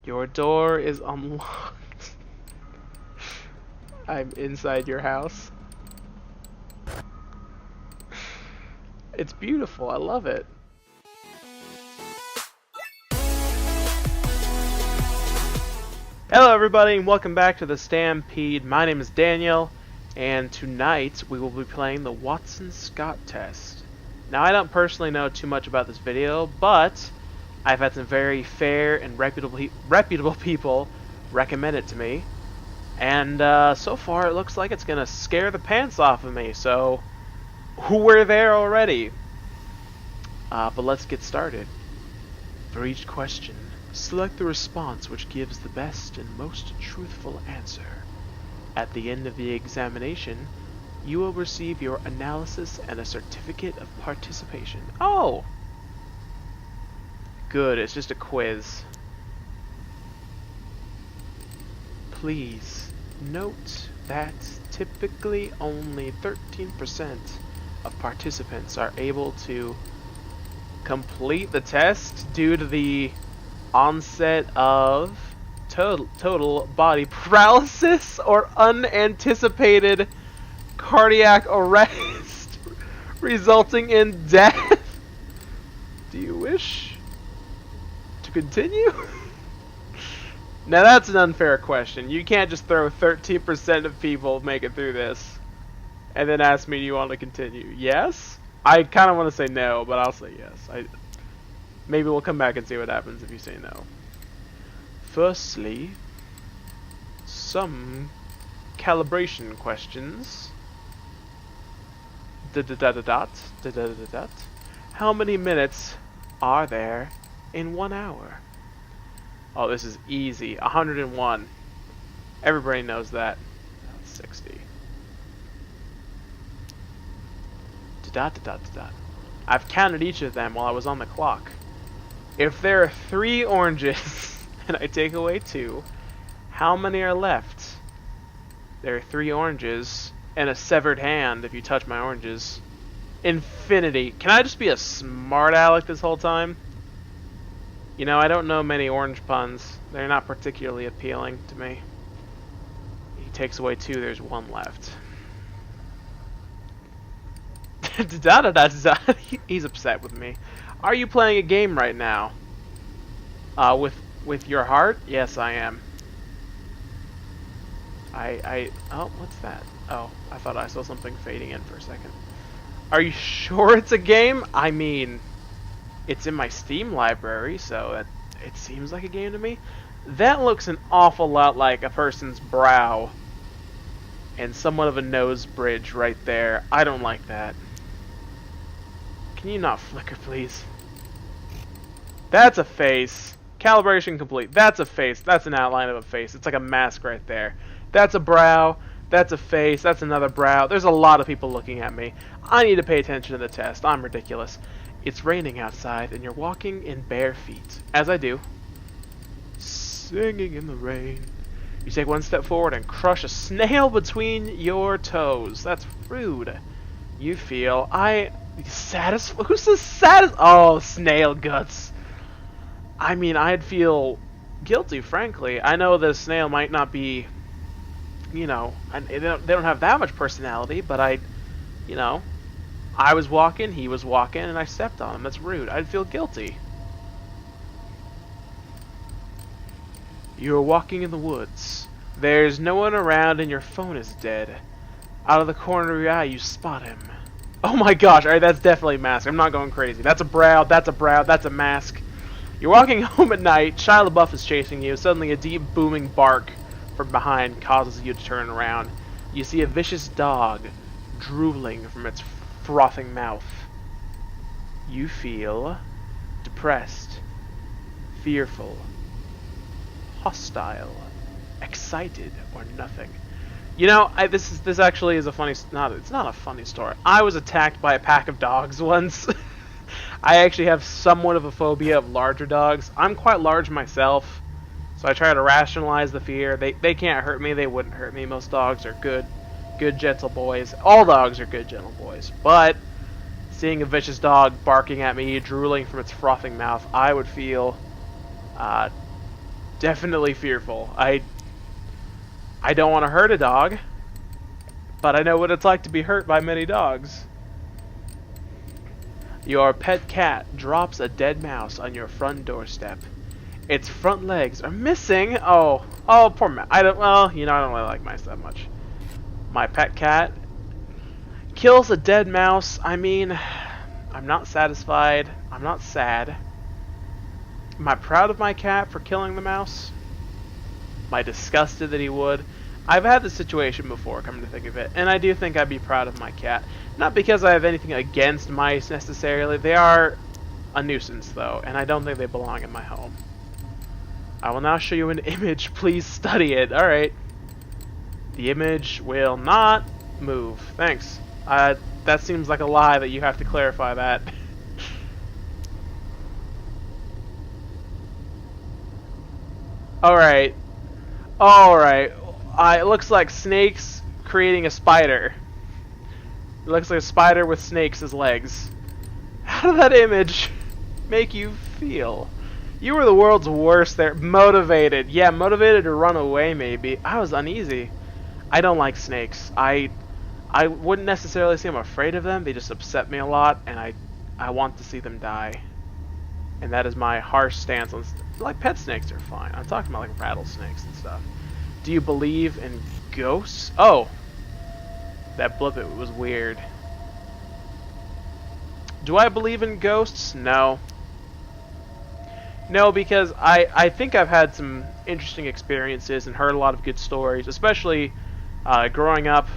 Your door is unlocked. I'm inside your house. It's beautiful. I love it. Hello everybody and welcome back to the Stampede. My name is Daniel and tonight we will be playing the Watson-Scott test. Now I don't personally know too much about this video, but I've had some very fair and reputable people recommend it to me. And so far it looks like it's gonna scare the pants off of me, so we're there already. But let's get started. For each question, select the response which gives the best and most truthful answer. At the end of the examination, you will receive your analysis and a certificate of participation. Oh! Good, it's just a quiz. Please note that typically only 13% of participants are able to complete the test due to the onset of total body paralysis or unanticipated cardiac arrest resulting in death. Do you wish to continue? Now that's an unfair question. You can't just throw 13% of people make it through this and then ask me, do you want to continue? Yes? I kind of want to say no, but I'll say yes. Maybe we'll come back and see what happens if you say no. Firstly, some calibration questions. How many minutes are there in 1 hour? Oh, this is easy. 101. Everybody knows that. That's 60. I've counted each of them while I was on the clock. If there are 3 oranges and I take away 2, how many are left? There are 3 oranges and a severed hand if you touch my oranges. Infinity. Can I just be a smart aleck this whole time? You know, I don't know many orange puns. They're not particularly appealing to me. He takes away 2, there's 1 left. He's upset with me. Are you playing a game right now? With your heart? Yes, I am. Oh, what's that? Oh, I thought I saw something fading in for a second. Are you sure it's a game? I mean, it's in my Steam library, so it seems like a game to me. That looks an awful lot like a person's brow and somewhat of a nose bridge right there. I don't like that. Can you not flicker, please? That's a face. Calibration complete. That's a face. That's an outline of a face. It's like a mask right there. That's a brow. That's a face. That's another brow. There's a lot of people looking at me. I need to pay attention to the test. I'm ridiculous. It's raining outside and you're walking in bare feet. As I do. Singing in the rain. You take 1 step forward and crush a snail between your toes. That's rude. You feel who's the saddest? Oh, snail guts. I mean, I'd feel guilty, frankly. I know the snail might not be, you know, they don't have that much personality, but I was walking, he was walking, and I stepped on him. That's rude. I'd feel guilty. You're walking in the woods. There's no one around and your phone is dead. Out of the corner of your eye, you spot him. Oh my gosh, alright, that's definitely a mask. I'm not going crazy. That's a brow, that's a brow, that's a mask. You're walking home at night, Shia LaBeouf is chasing you. Suddenly a deep booming bark from behind causes you to turn around. You see a vicious dog drooling from its frothing mouth. You feel depressed, fearful, hostile, excited, or nothing. You know, this actually is a funny. It's not a funny story. I was attacked by a pack of dogs once. I actually have somewhat of a phobia of larger dogs. I'm quite large myself, so I try to rationalize the fear. They can't hurt me. They wouldn't hurt me. Most dogs are good, gentle boys. All dogs are good, gentle boys. But seeing a vicious dog barking at me, drooling from its frothing mouth, I would feel definitely fearful. I don't want to hurt a dog, but I know what it's like to be hurt by many dogs. Your pet cat drops a dead mouse on your front doorstep. Its front legs are missing. Oh, poor mouse. Well, you know, I don't really like mice that much. My pet cat kills a dead mouse. I mean, I'm not satisfied. I'm not sad. Am I proud of my cat for killing the mouse? Am I disgusted that he would? I've had this situation before, come to think of it, and I do think I'd be proud of my cat. Not because I have anything against mice necessarily. They are a nuisance, though, and I don't think they belong in my home. I will now show you an image. Please study it. Alright. The image will not move. Thanks. That seems like a lie that you have to clarify that. Alright. Alright. It looks like snakes creating a spider. It looks like a spider with snakes as legs. How did that image make you feel? You were the world's worst there. Motivated. Yeah, motivated to run away maybe. I was uneasy. I don't like snakes. I wouldn't necessarily say I'm afraid of them. They just upset me a lot, and I want to see them die. And that is my harsh stance on... Like, pet snakes are fine. I'm talking about, like, rattlesnakes and stuff. Do you believe in ghosts? Oh! That blip, it was weird. Do I believe in ghosts? No. No, because I think I've had some interesting experiences and heard a lot of good stories, especially growing up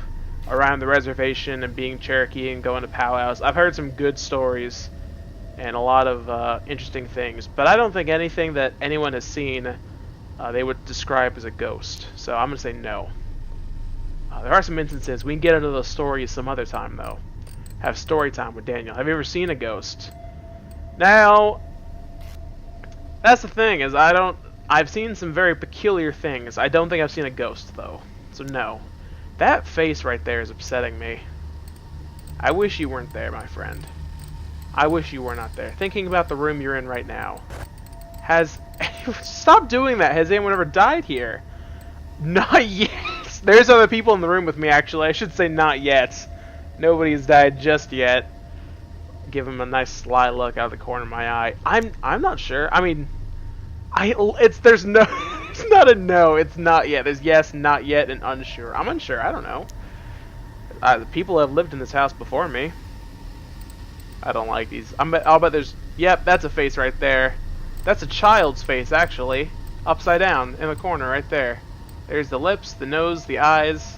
around the reservation and being Cherokee and going to powwows. I've heard some good stories and a lot of interesting things, but I don't think anything that anyone has seen they would describe as a ghost. So I'm going to say no. There are some instances. We can get into those stories some other time, though. Have story time with Daniel. Have you ever seen a ghost? Now, that's the thing, is I've seen some very peculiar things. I don't think I've seen a ghost, though. So no. That face right there is upsetting me. I wish you weren't there, my friend. I wish you were not there. Thinking about the room you're in right now. Stop doing that. Has anyone ever died here? Not yet. There's other people in the room with me, actually. I should say not yet. Nobody's died just yet. Give him a nice sly look out of the corner of my eye. I'm not sure. I mean, there's no it's not a no. It's not yet. There's yes, not yet, and unsure. I'm unsure. I don't know. The people have lived in this house before me. I don't like these. I'll bet there's... Yep, that's a face right there. That's a child's face, actually. Upside down in the corner right there. There's the lips, the nose, the eyes.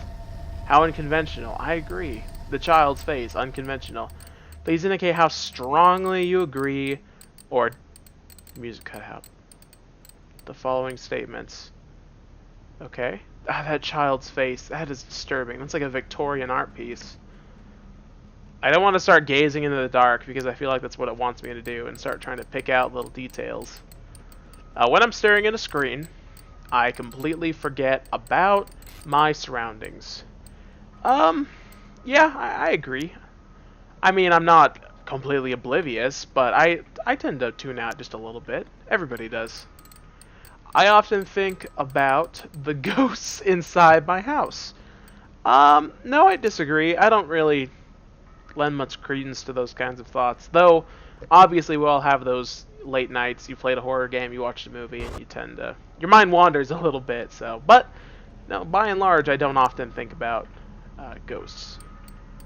How unconventional. I agree. The child's face, unconventional. Please indicate how strongly you agree or... Music cut out. The following statements. Okay. That child's face. That is disturbing. That's like a Victorian art piece. I don't want to start gazing into the dark because I feel like that's what it wants me to do and start trying to pick out little details. When I'm staring at a screen, I completely forget about my surroundings. Yeah, I agree. I mean, I'm not completely oblivious, but I tend to tune out just a little bit. Everybody does. I often think about the ghosts inside my house. No, I disagree. I don't really lend much credence to those kinds of thoughts. Though, obviously we all have those late nights. You played a horror game, you watched a movie, and you tend to... Your mind wanders a little bit, so... But, no, by and large, I don't often think about ghosts.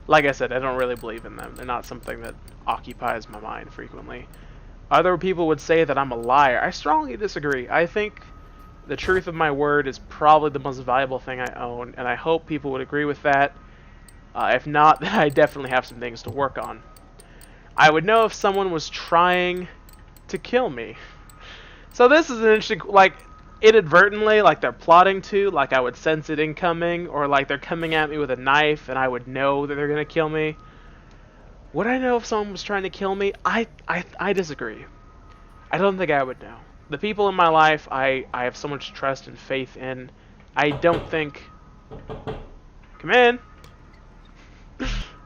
Like I said, I don't really believe in them. They're not something that occupies my mind frequently. Other people would say that I'm a liar. I strongly disagree. I think the truth of my word is probably the most valuable thing I own, and I hope people would agree with that. If not, then I definitely have some things to work on. I would know if someone was trying to kill me. So this is an interesting, like, inadvertently, like they're plotting to, like I would sense it incoming, or like they're coming at me with a knife and I would know that they're gonna kill me. Would I know if someone was trying to kill me? I disagree. I don't think I would know. The people in my life, I have so much trust and faith in. I don't think... Come in!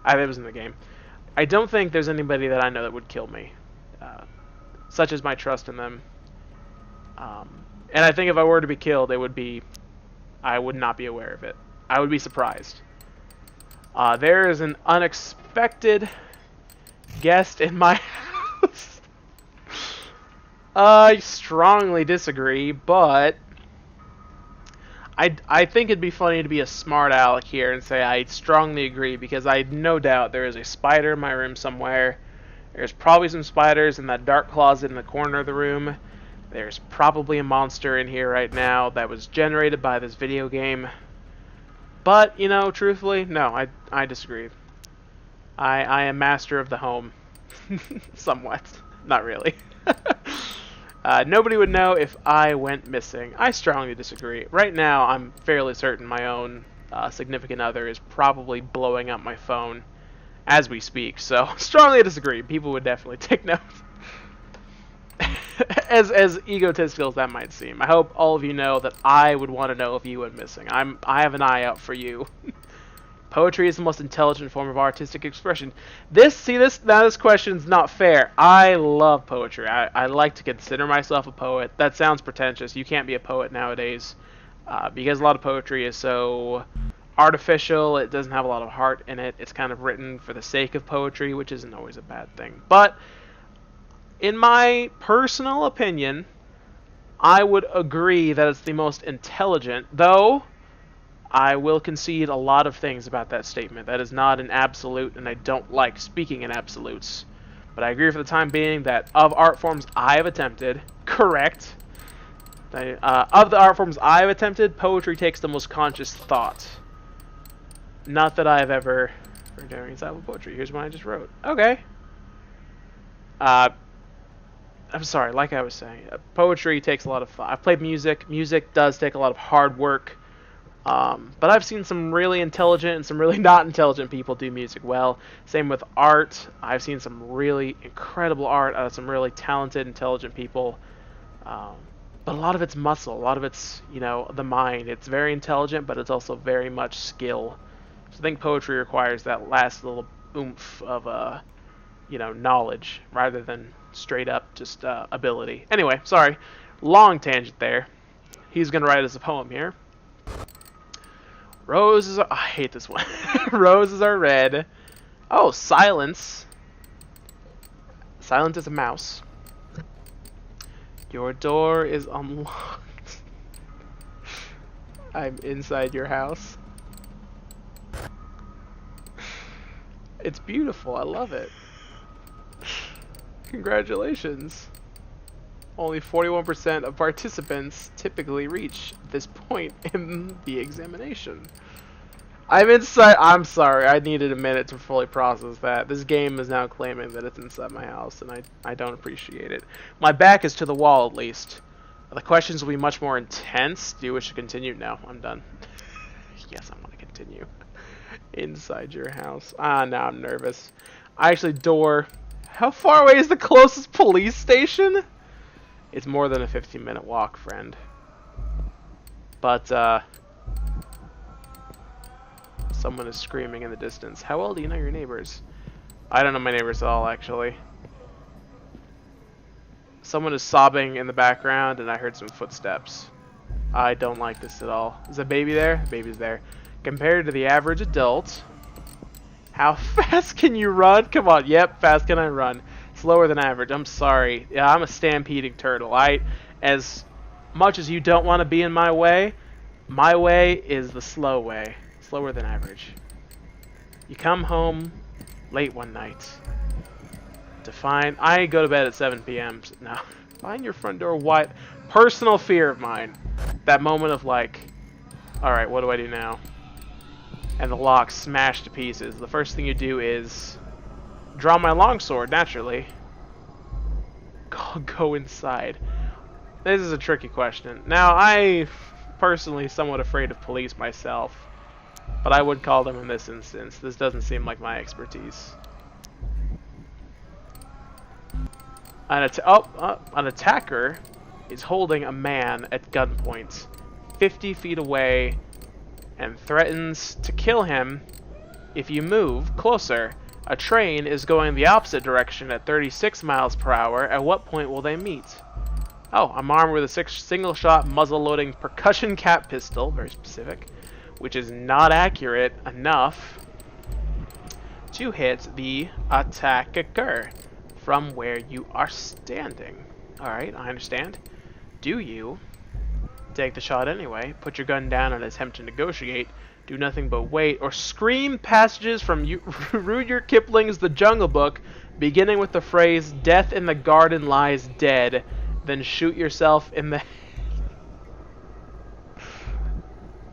That was in the game. I don't think there's anybody that I know that would kill me. Such as my trust in them. And I think if I were to be killed, I would not be aware of it. I would be surprised. There is an unexpected guest in my house. I strongly disagree, but I think it'd be funny to be a smart aleck here and say I strongly agree, because I no doubt there is a spider in my room somewhere. There's probably some spiders in that dark closet in the corner of the room. There's probably a monster in here right now that was generated by this video game. But, you know, truthfully, no, I disagree. I am master of the home. Somewhat. Not really. Nobody would know if I went missing. I strongly disagree. Right now, I'm fairly certain my own significant other is probably blowing up my phone as we speak. So, strongly disagree. People would definitely take note. as egotistical as that might seem. I hope all of you know that I would want to know if you went missing. I have an eye out for you. Poetry is the most intelligent form of artistic expression. This question's not fair. I love poetry. I like to consider myself a poet. That sounds pretentious. You can't be a poet nowadays because a lot of poetry is so artificial. It doesn't have a lot of heart in it. It's kind of written for the sake of poetry, which isn't always a bad thing. But in my personal opinion, I would agree that it's the most intelligent, though I will concede a lot of things about that statement. That is not an absolute, and I don't like speaking in absolutes. But I agree for the time being that of art forms I have attempted, correct. Of the art forms I have attempted, poetry takes the most conscious thought. Not that I have ever... Example poetry. Here's one I just wrote. Okay. I'm sorry, like I was saying, poetry takes a lot of thought. I've played music. Music does take a lot of hard work. But I've seen some really intelligent and some really not intelligent people do music well. Same with art. I've seen some really incredible art out of some really talented, intelligent people. But a lot of it's muscle. A lot of it's, you know, the mind. It's very intelligent, but it's also very much skill. So I think poetry requires that last little oomph of, you know, knowledge rather than straight up just ability. Anyway, sorry. Long tangent there. He's going to write us a poem here. Roses are... I hate this one. Roses are red. Oh, silence. Silent as a mouse. Your door is unlocked. I'm inside your house. It's beautiful. I love it. Congratulations. Only 41% of participants typically reach this point in the examination. I'm inside. I'm sorry. I needed a minute to fully process that. This game is now claiming that it's inside my house, and I don't appreciate it. My back is to the wall, at least. The questions will be much more intense. Do you wish to continue? No, I'm done. Yes, I want to continue. Inside your house. Ah, now I'm nervous. Door. How far away is the closest police station? It's more than a 15-minute walk, friend. But, someone is screaming in the distance. How well do you know your neighbors? I don't know my neighbors at all, actually. Someone is sobbing in the background, and I heard some footsteps. I don't like this at all. Is a baby there? The baby's there. Compared to the average adult, how fast can you run? Come on, yep, fast can I run. Slower than average. I'm sorry. Yeah, I'm a stampeding turtle. As much as you don't want to be in my way is the slow way. Slower than average. You come home late one night to find... I go to bed at 7 p.m. Now, find your front door wide. Personal fear of mine. That moment of like, alright, what do I do now? And the lock smashed to pieces. The first thing you do is... draw my longsword, naturally. Go inside. This is a tricky question. Now, I personally somewhat afraid of police myself, but I would call them in this instance. This doesn't seem like my expertise. An attacker is holding a man at gunpoint 50 feet away and threatens to kill him if you move closer. A train is going the opposite direction at 36 miles per hour. At what point will they meet? Oh, I'm armed with a single-shot muzzle-loading percussion cap pistol, very specific, which is not accurate enough to hit the attacker from where you are standing. Alright, I understand. Do you take the shot anyway, put your gun down and attempt to negotiate, do nothing but wait, or scream passages from Rudyard Kipling's The Jungle Book, beginning with the phrase, "Death in the garden lies dead," then shoot yourself in the...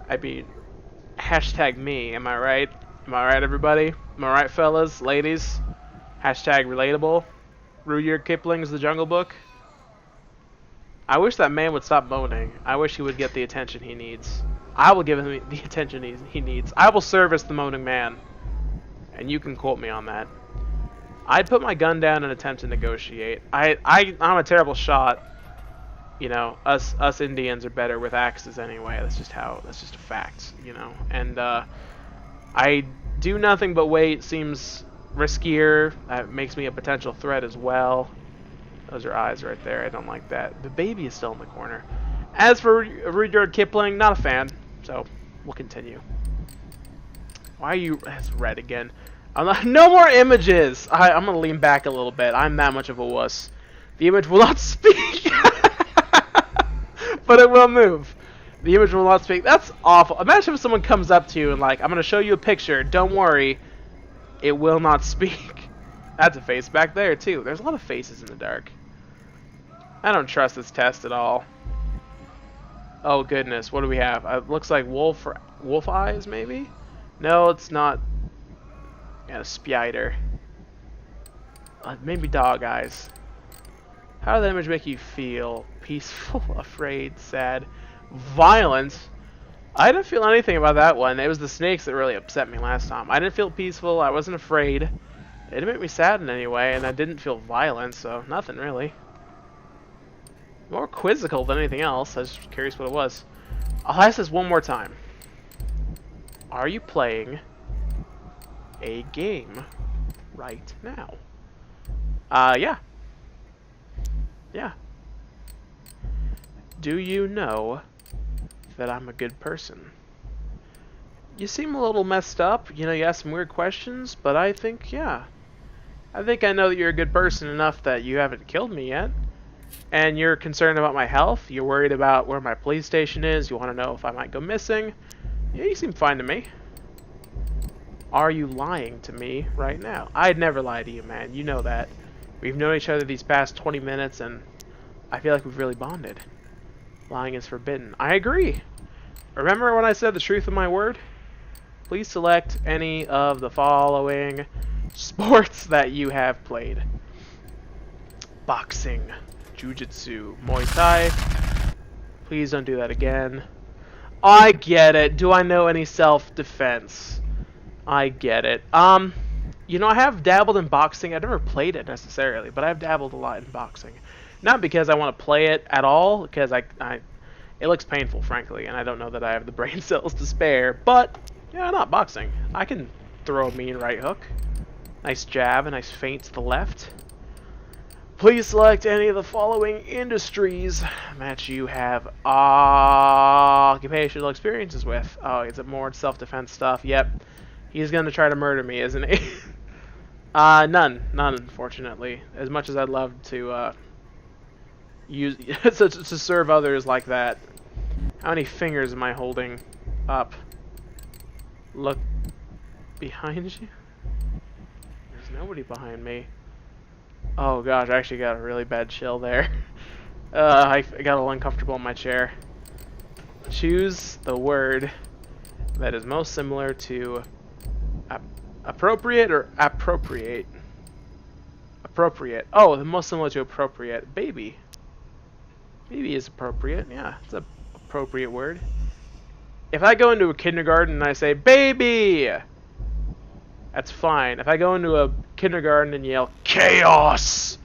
I mean, hashtag me, am I right? Am I right, everybody? Am I right, fellas, ladies? Hashtag relatable. Rudyard Kipling's The Jungle Book. I wish that man would stop moaning. I wish he would get the attention he needs. I will give him the attention he needs. I will service the moaning man. And you can quote me on that. I'd put my gun down and attempt to negotiate. I'm a terrible shot. You know, us Indians are better with axes anyway. That's just a fact, you know. And I do nothing but wait. Seems riskier. That makes me a potential threat as well. Those are eyes right there. I don't like that. The baby is still in the corner. As for Rudyard Kipling, not a fan. So we'll continue. Why are you? It's red again. No more images. I'm gonna lean back a little bit. I'm that much of a wuss. The image will not speak, but it will move. The image will not speak. That's awful. Imagine if someone comes up to you and like, I'm gonna show you a picture. Don't worry, it will not speak. That's a face back there too. There's a lot of faces in the dark. I don't trust this test at all. Oh goodness, what do we have? It looks like wolf eyes, maybe? No, it's not. Yeah, a spider. Maybe dog eyes. How did that image make you feel? Peaceful, afraid, sad, violent? I didn't feel anything about that one. It was the snakes that really upset me last time. I didn't feel peaceful. I wasn't afraid. It didn't make me sad in any way, and I didn't feel violent, so nothing really. More quizzical than anything else. I was just curious what it was. I'll ask this one more time. Are you playing a game right now? Yeah. Yeah. Do you know that I'm a good person? You seem a little messed up. You know, you ask some weird questions, but I think, yeah. I think I know that you're a good person enough that you haven't killed me yet. And you're concerned about my health. You're worried about where my police station is. You want to know if I might go missing. Yeah, you seem fine to me. Are you lying to me right now? I'd never lie to you, man. You know that. We've known each other these past 20 minutes, and I feel like we've really bonded. Lying is forbidden. I agree. Remember when I said the truth of my word? Please select any of the following sports that you have played. Boxing, Jiu-Jitsu, Muay Thai. Please don't do that again. I get it. Do I know any self-defense? I get it. You know, I have dabbled in boxing. I've never played it necessarily, but I've dabbled a lot in boxing. Not because I want to play it at all, because it looks painful, frankly, and I don't know that I have the brain cells to spare, but, yeah, not boxing. I can throw a mean right hook. Nice jab, a nice feint to the left. Please select any of the following industries that you have occupational experiences with. Oh, is it more self-defense stuff? Yep. He's going to try to murder me, isn't he? None, unfortunately. As much as I'd love to use to serve others like that. How many fingers am I holding up? Look behind you. There's nobody behind me. Oh gosh, I actually got a really bad chill there. I got a little uncomfortable in my chair. Choose the word that is most similar to appropriate or appropriate. Appropriate. Oh, the most similar to appropriate. Baby. Baby is appropriate. Yeah, it's an appropriate word. If I go into a kindergarten and I say, baby, that's fine. If I go into a kindergarten and yell, chaos,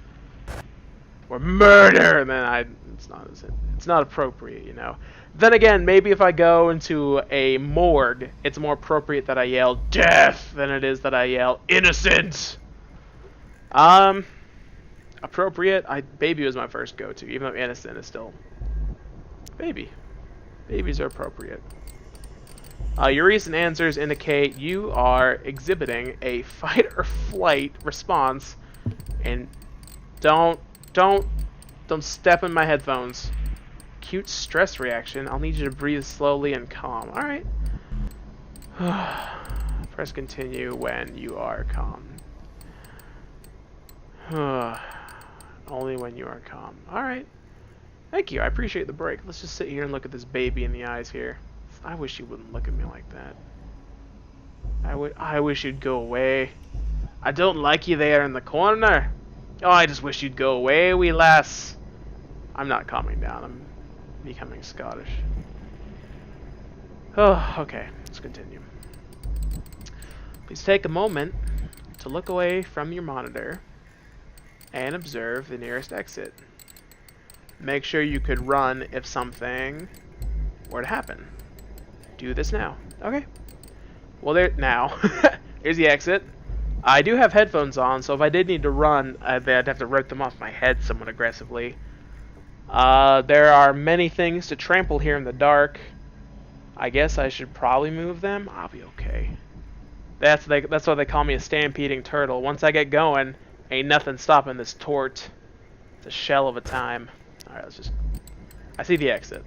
or murder, then it's not appropriate, you know. Then again, maybe if I go into a morgue, it's more appropriate that I yell death than it is that I yell innocent. I appropriate. Baby was my first go-to, even though innocent is still baby. Babies are appropriate. Your recent answers indicate you are exhibiting a fight or flight response, and don't step in my headphones. Acute stress reaction. I'll need you to breathe slowly and calm. All right. Press continue when you are calm. Only when you are calm. All right. Thank you. I appreciate the break. Let's just sit here and look at this baby in the eyes here. I wish you wouldn't look at me like that. I wish you'd go away. I don't like you there in the corner. Oh, I just wish you'd go away, wee lass. I'm not calming down. I'm becoming Scottish. Oh, okay. Let's continue. Please take a moment to look away from your monitor and observe the nearest exit. Make sure you could run if something were to happen. Do this now. Okay. Well, now. Here's the exit. I do have headphones on, so if I did need to run, I'd have to rip them off my head somewhat aggressively. There are many things to trample here in the dark. I guess I should probably move them. I'll be okay. That's why they call me a stampeding turtle. Once I get going, ain't nothing stopping this tort. It's a shell of a time. Alright, let's just... I see the exit.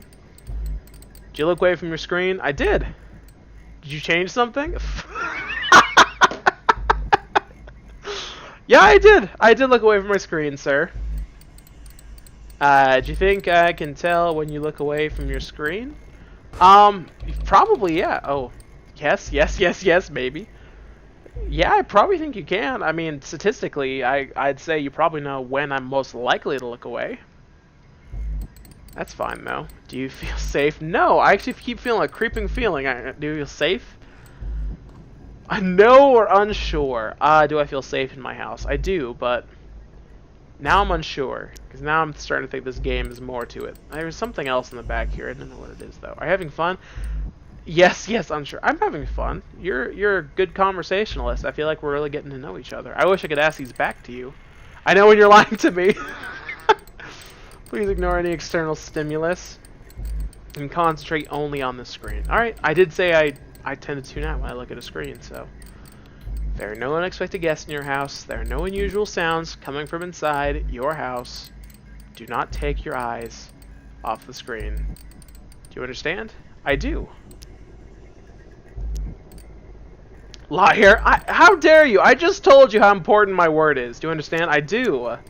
Did you look away from your screen? I did. Did you change something? Yeah, I did. I did look away from my screen, sir. Do you think I can tell when you look away from your screen? Probably, yeah. Oh, yes, maybe. Yeah, I probably think you can. I mean, statistically, I'd say you probably know when I'm most likely to look away. That's fine, though. Do you feel safe? No, I actually keep feeling a creeping feeling. Do you feel safe? No or unsure. Do I feel safe in my house? I do, but now I'm unsure. Because now I'm starting to think this game is more to it. There's something else in the back here. I don't know what it is, though. Are you having fun? Yes, unsure. I'm having fun. You're a good conversationalist. I feel like we're really getting to know each other. I wish I could ask these back to you. I know when you're lying to me. Please ignore any external stimulus and concentrate only on the screen. Alright, I did say I tend to tune out when I look at a screen, so... There are no unexpected guests in your house. There are no unusual sounds coming from inside your house. Do not take your eyes off the screen. Do you understand? I do. Liar! How dare you? I just told you how important my word is. Do you understand? I do. If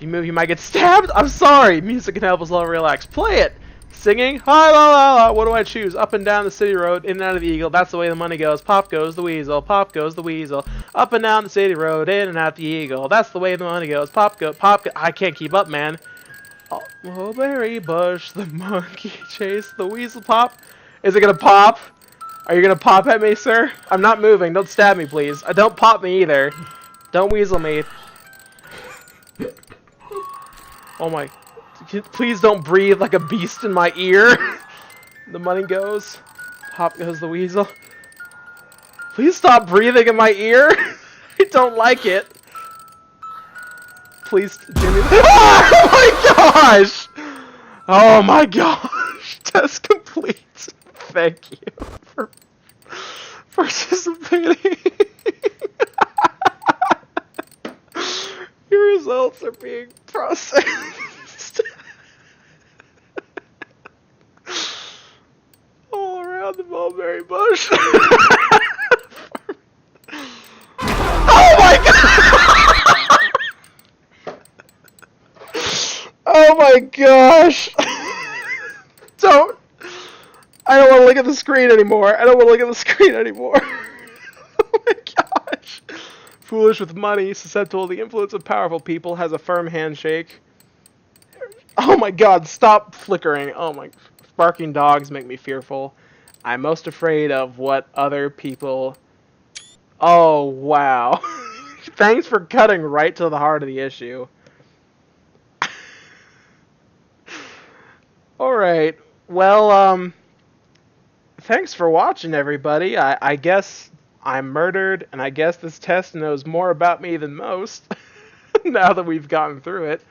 you move, you might get stabbed. I'm sorry. Music can help us all relax. Play it. Singing. Ha la la la. What do I choose? Up and down the city road, in and out of the eagle. That's the way the money goes. Pop goes the weasel. Pop goes the weasel. Up and down the city road, in and out the eagle. That's the way the money goes. Pop go. I can't keep up, man. Oh, berry bush, the monkey chase the weasel. Pop. Is it gonna pop? Are you gonna pop at me, sir? I'm not moving. Don't stab me, please. Don't pop me either. Don't weasel me. Oh my. Please don't breathe like a beast in my ear. The money goes. Pop goes the weasel. Please stop breathing in my ear. I don't like it. Please, Jimmy. Oh my gosh! Oh my gosh! Test complete. Thank you for participating. Your results are being processed. All around the mulberry bush. Oh my god! Oh my gosh! I don't want to look at the screen anymore. Oh my gosh. Foolish with money, susceptible to the influence of powerful people, has a firm handshake. Oh my god, stop flickering. Oh my... Barking dogs make me fearful. I'm most afraid of what other people... Oh, wow. Thanks for cutting right to the heart of the issue. Alright. Well, thanks for watching, everybody. I guess I'm murdered, and I guess this test knows more about me than most. now that we've gotten through it.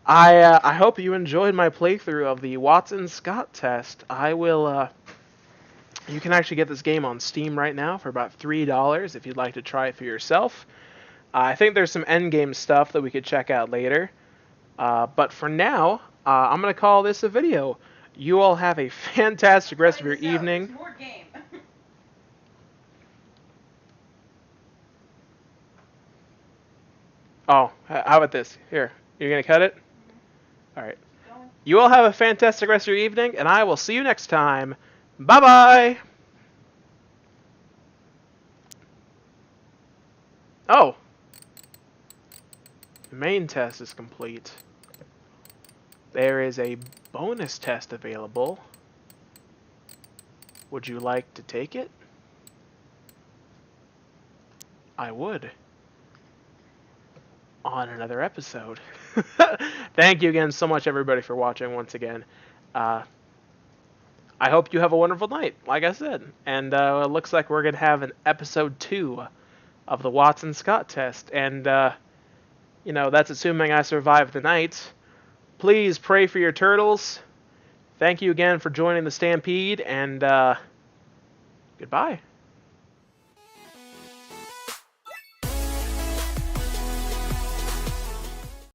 I hope you enjoyed my playthrough of the Watson-Scott test. I will, you can actually get this game on Steam right now for about $3 if you'd like to try it for yourself. I think there's some endgame stuff that we could check out later. But for now, I'm going to call this a video. You all have a fantastic rest of your evening. More game. Oh, how about this? Here, you're going to cut it? Mm-hmm. All right. You all have a fantastic rest of your evening, and I will see you next time. Bye-bye! Oh! The main test is complete. There is a bonus test available. Would you like to take it? I would. On another episode. Thank you again so much, everybody, for watching once again. I hope you have a wonderful night, like I said. And it looks like we're going to have an episode 2 of the Watson-Scott test. And, you know, that's assuming I survive the night. Please pray for your turtles. Thank you again for joining the Stampede, and goodbye.